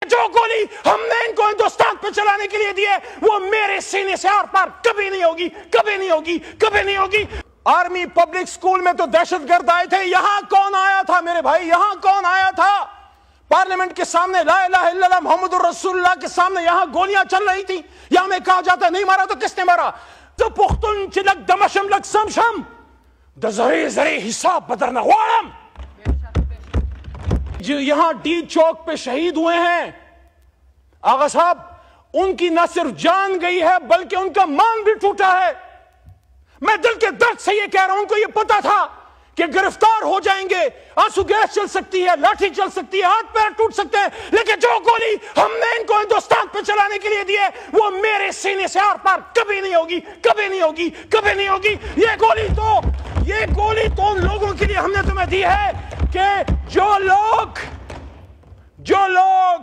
جو گولی ہم نے ان کو ہندوستان پہ چلانے کے لیے دی ہے وہ میرے سینے سے آر پار کبھی نہیں ہوگی، کبھی نہیں ہوگی، کبھی نہیں ہوگی۔ آرمی پبلک سکول میں تو دہشت گرد آئے تھے، یہاں کون آیا تھا میرے بھائی؟ یہاں کون آیا تھا؟ پارلیمنٹ کے سامنے لا الہ الا اللہ محمد الرسول اللہ کے سامنے یہاں گولیاں چل رہی تھی، یہاں میں کہا جاتا نہیں مارا تو کس نے مارا؟ تو پختون چلک دمشم لک سمشم دا زری زری حساب بدرنا غوارم۔ جو یہاں ڈی چوک پہ شہید ہوئے ہیں آغا صاحب، ان کی نہ صرف جان گئی ہے بلکہ ان کا مان بھی ٹوٹا ہے۔ میں دل کے درد سے یہ کہہ رہا ہوں، ان کو یہ پتا تھا کہ گرفتار ہو جائیں گے، آنسو گیس چل سکتی ہے، لاٹھی چل سکتی ہے، ہاتھ پیر ٹوٹ سکتے ہیں، لیکن جو گولی ہم نے ان کو ہندوستان پہ چلانے کے لیے دی ہے وہ میرے سینے سے آر پار کبھی نہیں ہوگی، کبھی نہیں ہوگی، کبھی نہیں ہوگی۔ یہ گولی تو ان لوگوں کے لیے ہم نے تمہیں دی ہے کہ جو لوگ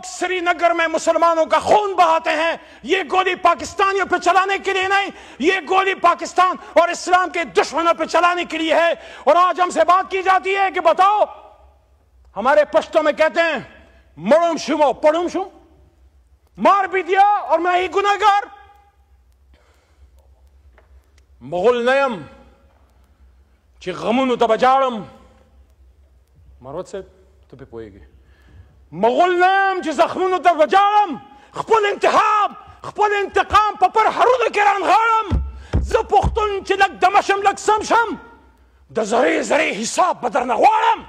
سری نگر میں مسلمانوں کا خون بہاتے ہیں، یہ گولی پاکستانیوں پہ چلانے کے لیے نہیں، یہ گولی پاکستان اور اسلام کے دشمنوں پہ چلانے کے لیے ہے۔ اور آج ہم سے بات کی جاتی ہے کہ بتاؤ، ہمارے پشتوں میں کہتے ہیں مڑم شمو پڑم شم، مار بھی دیا اور میں ہی گناہگار۔ مغل نیم چی غمونو تا بجارم، مروت سے تو پہ پوئے گی، مغل نیم چی زخمونو تا بجارم، خپل انتقام پپر حرود کران غارم، ز پختون چی لک دمشم لک سمشم دا زری زری حساب بدرنا غوارم۔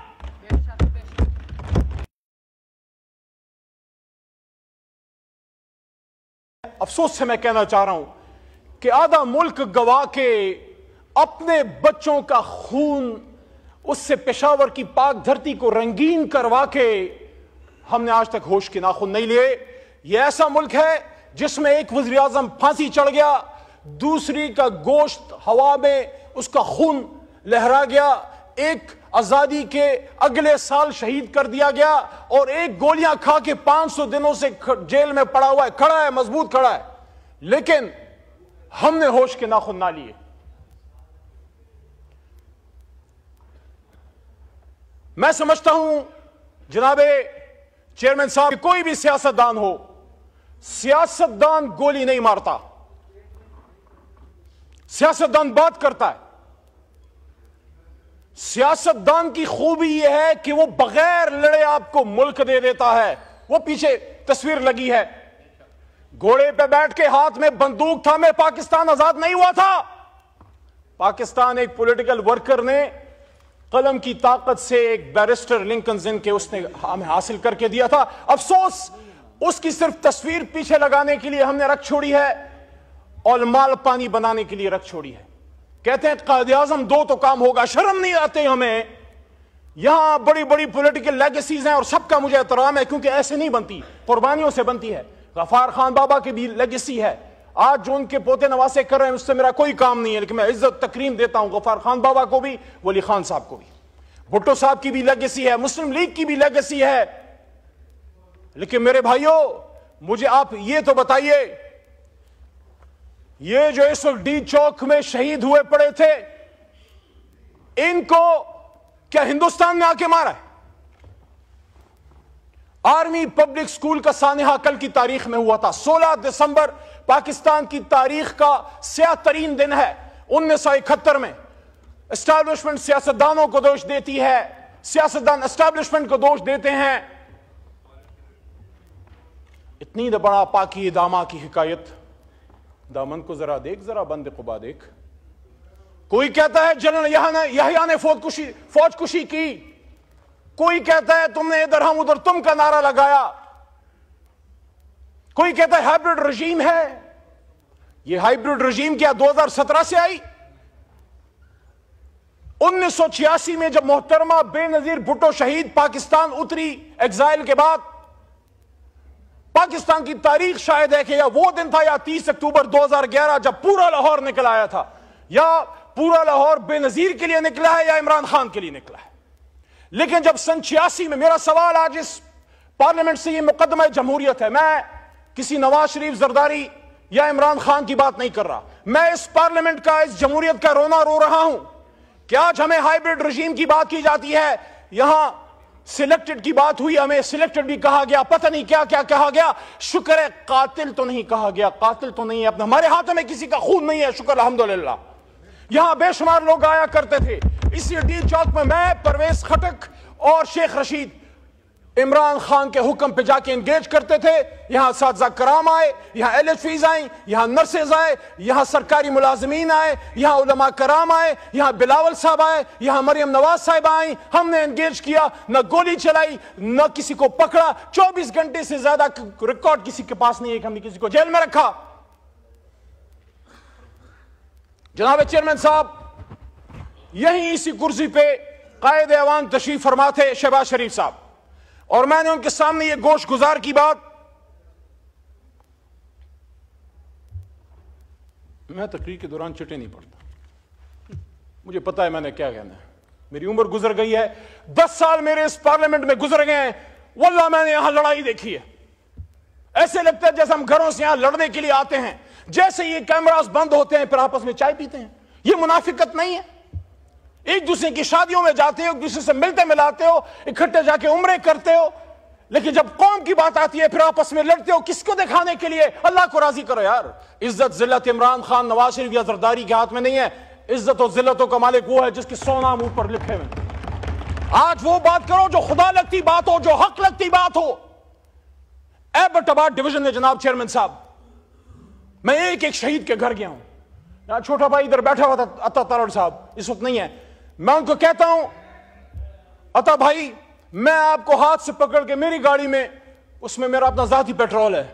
افسوس سے میں کہنا چاہ رہا ہوں کہ آدھا ملک گوا کے اپنے بچوں کا خون اس سے پشاور کی پاک دھرتی کو رنگین کروا کے ہم نے آج تک ہوش کے ناخن نہیں لیے۔ یہ ایسا ملک ہے جس میں ایک وزیر اعظم پھانسی چڑھ گیا، دوسری کا گوشت ہوا میں اس کا خون لہرا گیا، ایک آزادی کے اگلے سال شہید کر دیا گیا، اور ایک گولیاں کھا کے 500 دنوں سے جیل میں پڑا ہوا ہے، کھڑا ہے، مضبوط کھڑا ہے، لیکن ہم نے ہوش کے ناخن نہ لیے۔ میں سمجھتا ہوں جناب چیئرمین صاحب، کوئی بھی سیاستدان ہو، سیاستدان گولی نہیں مارتا، سیاستدان بات کرتا ہے۔ سیاستدان کی خوبی یہ ہے کہ وہ بغیر لڑے آپ کو ملک دے دیتا ہے۔ وہ پیچھے تصویر لگی ہے، گھوڑے پہ بیٹھ کے ہاتھ میں بندوق تھا، میں پاکستان آزاد نہیں ہوا تھا۔ پاکستان ایک پولیٹیکل ورکر نے قلم کی طاقت سے ایک بیرسٹر لنکن زن کے اس نے ہمیں حاصل کر کے دیا تھا۔ افسوس اس کی صرف تصویر پیچھے لگانے کے لیے ہم نے رکھ چھوڑی ہے اور مال پانی بنانے کے لیے رکھ چھوڑی ہے۔ کہتے ہیں قائد اعظم دو تو کام ہوگا، شرم نہیں آتے ہمیں؟ یہاں بڑی بڑی پولیٹیکل لیگیسیز ہیں اور سب کا مجھے احترام ہے، کیونکہ ایسے نہیں بنتی، قربانیوں سے بنتی ہے۔ غفار خان بابا کی بھی لیگیسی ہے، آج جو ان کے پوتے نواسے کر رہے ہیں اس سے میرا کوئی کام نہیں ہے، لیکن میں عزت تکریم دیتا ہوں غفار خان بابا کو بھی، ولی خان صاحب کو بھی۔ بھٹو صاحب کی بھی لیگیسی ہے، مسلم لیگ کی بھی لیگیسی ہے۔ لیکن میرے بھائیوں، مجھے آپ یہ تو بتائیے، یہ جو اس وقت ڈی چوک میں شہید ہوئے پڑے تھے، ان کو کیا ہندوستان میں آ کے مارا ہے؟ آرمی پبلک سکول کا سانحہ کل کی تاریخ میں ہوا تھا، 16 دسمبر پاکستان کی تاریخ کا سیاہ ترین دن ہے۔ 1971 میں اسٹیبلشمنٹ سیاستدانوں کو دوش دیتی ہے، سیاستدان اسٹیبلشمنٹ کو دوش دیتے ہیں۔ اتنی بڑا پاکی داما کی حکایت، دامن کو ذرا دیکھ، ذرا بند قبا دیکھ۔ کوئی کہتا ہے جنرل یحییٰ نے فوج کشی کی، کوئی کہتا ہے تم نے ادھر ہم ادھر تم کا نعرہ لگایا، کوئی کہتا ہے ہائیبرڈ رجیم ہے۔ یہ ہائیبرڈ رجیم کیا 2017 سے آئی؟ 1986 میں جب محترمہ بے نظیر بھٹو شہید پاکستان اتری ایگزائل کے بعد، پاکستان کی تاریخ شاید ہے کہ یا وہ دن تھا یا 30 اکتوبر 2011 جب پورا لاہور نکل آیا تھا، یا پورا لاہور بے نظیر کے لیے نکلا ہے یا عمران خان کے لیے نکلا ہے۔ لیکن جب سن 86 میں، میرا سوال آج اس پارلیمنٹ سے یہ مقدمہ جمہوریت ہے، میں کسی نواز شریف زرداری یا عمران خان کی بات نہیں کر رہا، میں اس پارلیمنٹ کا، اس جمہوریت کا رونا رو رہا ہوں کہ آج ہمیں ہائیبرڈ رجیم کی بات کی جاتی ہے۔ یہاں سلیکٹڈ کی بات ہوئی, ہمیں سلیکٹڈ بھی کہا گیا, پتہ نہیں کیا کیا کہا گیا. شکر ہے قاتل تو نہیں کہا گیا, قاتل تو نہیں ہے, اپنا ہمارے ہاتھوں میں کسی کا خون نہیں ہے, شکر الحمدللہ. یہاں بے شمار لوگ آیا کرتے تھے. اسی ڈی چوک میں پرویز خٹک اور شیخ رشید عمران خان کے حکم پہ جا کے انگیج کرتے تھے. یہاں اساتذہ کرام آئے, یہاں ایل ایچ ویز آئیں, یہاں نرسز آئے, یہاں سرکاری ملازمین آئے, یہاں علماء کرام آئے, یہاں بلاول صاحب آئے, یہاں مریم نواز صاحب آئیں. ہم نے انگیج کیا, نہ گولی چلائی, نہ کسی کو پکڑا. 24 گھنٹے سے زیادہ ریکارڈ کسی کے پاس نہیں ہے کہ ہم نے کسی کو جیل میں رکھا. جناب چیئرمین صاحب یہیں اسی کرسی پہ قائد ایوان تشریف فرما تھے شہباز شریف صاحب, اور میں نے ان کے سامنے یہ گوش گزار کی بات, میں تقریر کے دوران چٹے نہیں پڑتا, مجھے پتا ہے میں نے کیا کہنا ہے. میری عمر گزر گئی ہے, 10 سال میرے اس پارلیمنٹ میں گزر گئے ہیں. واللہ میں نے یہاں لڑائی دیکھی ہے, ایسے لگتا ہے جیسے ہم گھروں سے یہاں لڑنے کے لیے آتے ہیں, جیسے یہ کیمراز بند ہوتے ہیں پھر آپس میں چائے پیتے ہیں. یہ منافقت نہیں ہے. ایک دوسرے کی شادیوں میں جاتے ہو, ایک دوسرے سے ملتے ملاتے ہو, اکٹھے جا کے عمرے کرتے ہو, لیکن جب قوم کی بات آتی ہے پھر آپس میں لڑتے ہو. کس کو دکھانے کے لیے؟ اللہ کو راضی کرو یار. عزت ذلت عمران خان, نواز شریف یا زرداری کے ہاتھ میں نہیں ہے. عزت و ذلتوں کا مالک وہ ہے جس کے 100 نام اوپر لکھے ہوئے. آج وہ بات کرو جو خدا لگتی بات ہو, جو حق لگتی بات ہو. ایبٹ آباد ڈویژن میں جناب چیئرمین صاحب, میں ایک ایک شہید کے گھر گیا ہوں. یہاں چھوٹا بھائی ادھر بیٹھا ہوا تھا, عطا تارڑ صاحب, اس وقت نہیں ہے. میں ان کو کہتا ہوں, عطا بھائی میں آپ کو ہاتھ سے پکڑ کے میری گاڑی میں, اس میں میرا اپنا ذاتی پیٹرول ہے,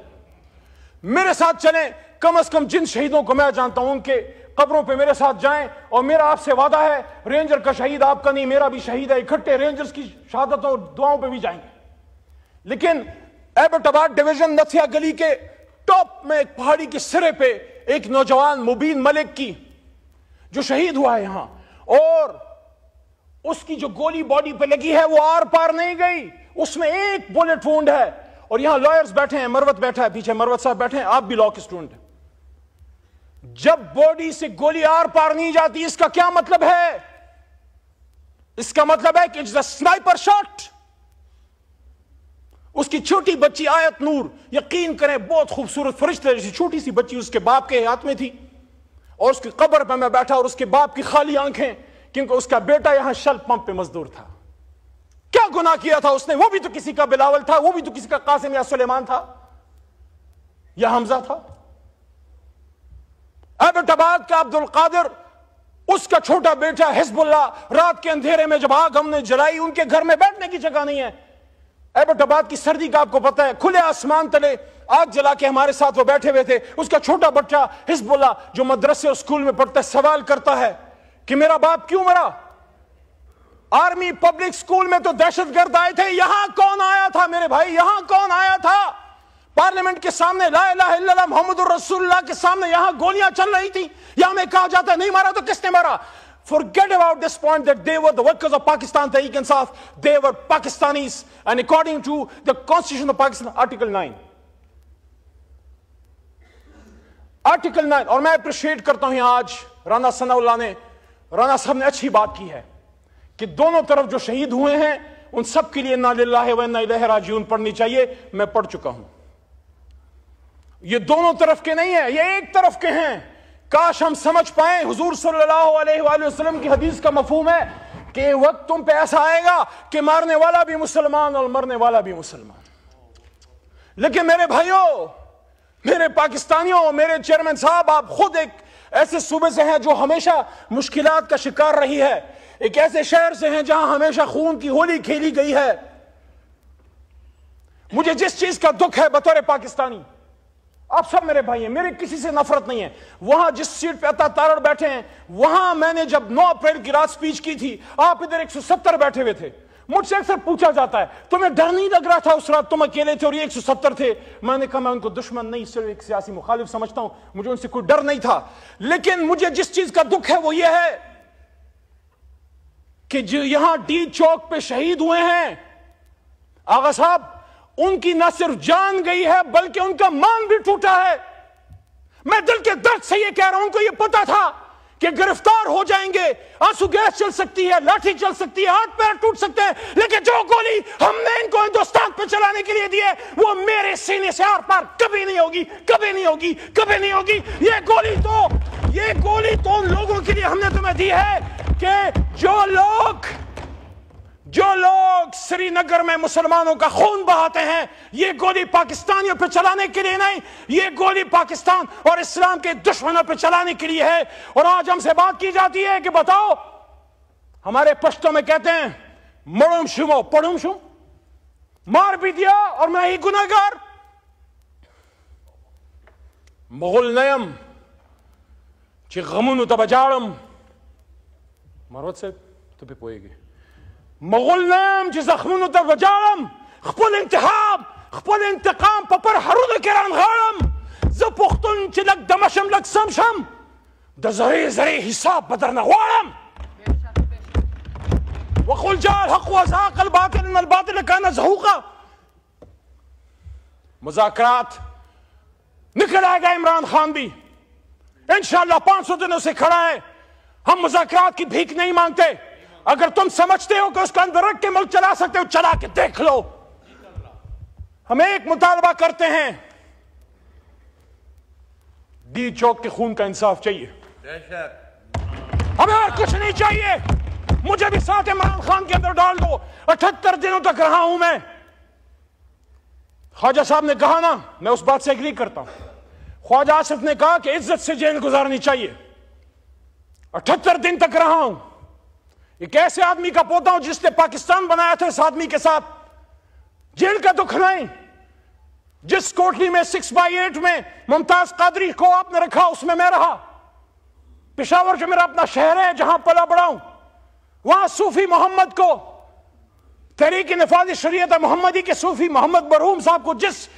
میرے ساتھ چلیں. کم از کم جن شہیدوں کو میں جانتا ہوں ان کے قبروں پہ میرے ساتھ جائیں, اور میرا آپ سے وعدہ ہے رینجر کا شہید آپ کا نہیں, میرا بھی شہید ہے, اکٹھے رینجرز کی شہادتوں اور دعاؤں پہ بھی جائیں گے. لیکن ایبٹ آباد ڈویژن نتھیا گلی کے ٹاپ میں ایک پہاڑی کے سرے پہ ایک نوجوان مبین ملک کی جو شہید ہوا ہے یہاں, اور اس کی جو گولی باڈی پہ لگی ہے وہ آر پار نہیں گئی, اس میں ایک بولٹ وونڈ ہے. اور یہاں لائرز بیٹھے ہیں, مروت بیٹھا ہے پیچھے, مروت صاحب بیٹھے ہیں, آپ بھی لا کے اسٹوڈنٹ ہیں. جب باڈی سے گولی آر پار نہیں جاتی اس کا کیا مطلب ہے؟ اس کا مطلب ہے کہ اٹس اے سنائپر شاٹ. اس کی چھوٹی بچی آیت نور, یقین کریں بہت خوبصورت فرشتے جیسی چھوٹی سی بچی اس کے باپ کے ہاتھ میں تھی, اور اس کی قبر پہ میں بیٹھا اور اس کے باپ کی خالی آنکھیں, کیونکہ اس کا بیٹا یہاں شل پمپ پہ مزدور تھا. کیا گناہ کیا تھا اس نے؟ وہ بھی تو کسی کا بلاول تھا, وہ بھی تو کسی کا قاسم یا سلیمان تھا یا حمزہ تھا. ایبٹ آباد کا عبد القادر, اس کا چھوٹا بیٹا حزب اللہ, رات کے اندھیرے میں جب آگ ہم نے جلائی ان کے گھر میں بیٹھنے کی جگہ نہیں ہے. ایبٹ آباد کی سردی کا آپ کو پتا ہے, کھلے آسمان تلے آگ جلا کے ہمارے ساتھ وہ بیٹھے ہوئے تھے. اس کا چھوٹا بچہ حزب اللہ جو مدرسے اور اسکول میں پڑھتا ہے سوال کرتا ہے کہ میرا باپ کیوں مرا؟ آرمی پبلک اسکول میں تو دہشت گرد آئے تھے, یہاں کون آیا تھا میرے بھائی؟ یہاں کون آیا تھا؟ پارلیمنٹ کے سامنے لا الہ الا اللہ محمد الرسول اللہ کے سامنے یہاں گولیاں چل رہی تھی. یہاں میں کہا جاتا ہے نہیں مارا تو کس نے مارا؟ Forget about this point that they were the workers of Pakistan, Tehreek Insaf. They were Pakistanis, and according to the Constitution of Pakistan, Article 9. Article 9. اور میں اپریشیٹ کرتا ہوں یہاں آج رانا ثناء اللہ نے, رانا صاحب نے اچھی بات کی ہے کہ دونوں طرف جو شہید ہوئے ہیں ان سب کے لیے انا للہ و انا الیہ راجعون پڑھنی چاہیے. میں پڑھ چکا ہوں. یہ دونوں طرف کے نہیں ہیں, یہ ایک طرف کے ہیں. کاش ہم سمجھ پائیں, حضور صلی اللہ علیہ وآلہ وسلم کی حدیث کا مفہوم ہے کہ وقت تم پہ ایسا آئے گا کہ مارنے والا بھی مسلمان اور مرنے والا بھی مسلمان. لیکن میرے بھائیوں, میرے پاکستانیوں, میرے چیئرمین صاحب, آپ خود ایک ایسے صوبے سے ہیں جو ہمیشہ مشکلات کا شکار رہی ہے, ایک ایسے شہر سے ہیں جہاں ہمیشہ خون کی ہولی کھیلی گئی ہے. مجھے جس چیز کا دکھ ہے بطور پاکستانی, آپ سب میرے بھائی ہیں, میرے کسی سے نفرت نہیں ہے. وہاں جس سیٹ پہ عطا تارڑ بیٹھے ہیں, وہاں میں نے جب 9 اپریل کی رات سپیچ کی تھی, آپ ادھر 170 بیٹھے ہوئے تھے. مجھ سے اکثر پوچھا جاتا ہے تمہیں ڈر نہیں لگ رہا تھا اس رات؟ تم اکیلے تھے اور یہ 170 تھے. میں نے کہا میں ان کو دشمن نہیں, صرف ایک سیاسی مخالف سمجھتا ہوں, مجھے ان سے کوئی ڈر نہیں تھا. لیکن مجھے جس چیز کا دکھ ہے وہ یہ ہے کہ جو یہاں ڈی چوک پہ شہید ہوئے ہیں آغا صاحب, ان کی نہ صرف جان گئی ہے بلکہ ان کا مان بھی ٹوٹا ہے. میں دل کے درد سے یہ کہہ رہا ہوں, ان کو یہ پتا تھا کہ گرفتار ہو جائیں گے، آنسو گیس چل سکتی ہے، لاٹھی چل سکتی ہے، ہاتھ پیر ٹوٹ سکتے ہیں، لیکن جو گولی ہم نے ان کو ہندوستان پہ چلانے کے لیے دی ہے وہ میرے سینے سے آر پار کبھی نہیں ہوگی، کبھی نہیں ہوگی، کبھی نہیں ہوگی۔ یہ گولی تو ان لوگوں کے لیے ہم نے تمہیں دی ہے کہ جو لوگ سری نگر میں مسلمانوں کا خون بہاتے ہیں، یہ گولی پاکستانیوں پہ چلانے کے لیے نہیں، یہ گولی پاکستان اور اسلام کے دشمنوں پہ چلانے کے لیے ہے۔ اور آج ہم سے بات کی جاتی ہے کہ بتاؤ، ہمارے پشتوں میں کہتے ہیں مڑم شمو پڑھم شم، مار بھی دیا اور میں ہی گناہگار۔ مغل نیم چی غمونو تا بجارم مروت سے تو پہ پوئے گی، مغل نیم چی زخمونو تا بجارم، خپل انتقام پپر حرود کران غارم، ز پختن چی لگ دمشم لگ سمشم، دا زری حساب بدر نغوارم۔ وقل جاء الحق وزهق الباطل ان الباطل كان زهوقا۔ مذاکرات نکل آئے گا عمران خان بھی انشاءاللہ 500 دنوں سے کھڑا ہے، ہم مذاکرات کی بھیک نہیں مانگتے۔ اگر تم سمجھتے ہو کہ اس کا اندر رکھ کے ملک چلا سکتے ہو، چلا کے دیکھ لو۔ ہم ایک مطالبہ کرتے ہیں، ڈی چوک کے خون کا انصاف چاہیے، ہمیں اور کچھ نہیں چاہیے۔ مجھے بھی ساتھ عمران خان کے اندر ڈال دو، 78 دنوں تک رہا ہوں میں۔ خواجہ صاحب نے کہا نا، میں اس بات سے ایگری کرتا ہوں، خواجہ آصف نے کہا کہ عزت سے جیل گزارنی چاہیے۔ 78 دن تک رہا ہوں، ایک ایسے آدمی کا پوتا ہوں جس نے پاکستان بنایا تھا، اس آدمی کے ساتھ جیل کا دکھ نہیں۔ جس کوٹلی میں 6/8 میں ممتاز قادری کو آپ نے رکھا، اس میں رہا۔ پشاور جو میرا اپنا شہر ہے جہاں پلا بڑا ہوں، وہاں صوفی محمد کو، تحریک نفاذ شریعت محمدی کے صوفی محمد مرحوم صاحب کو جس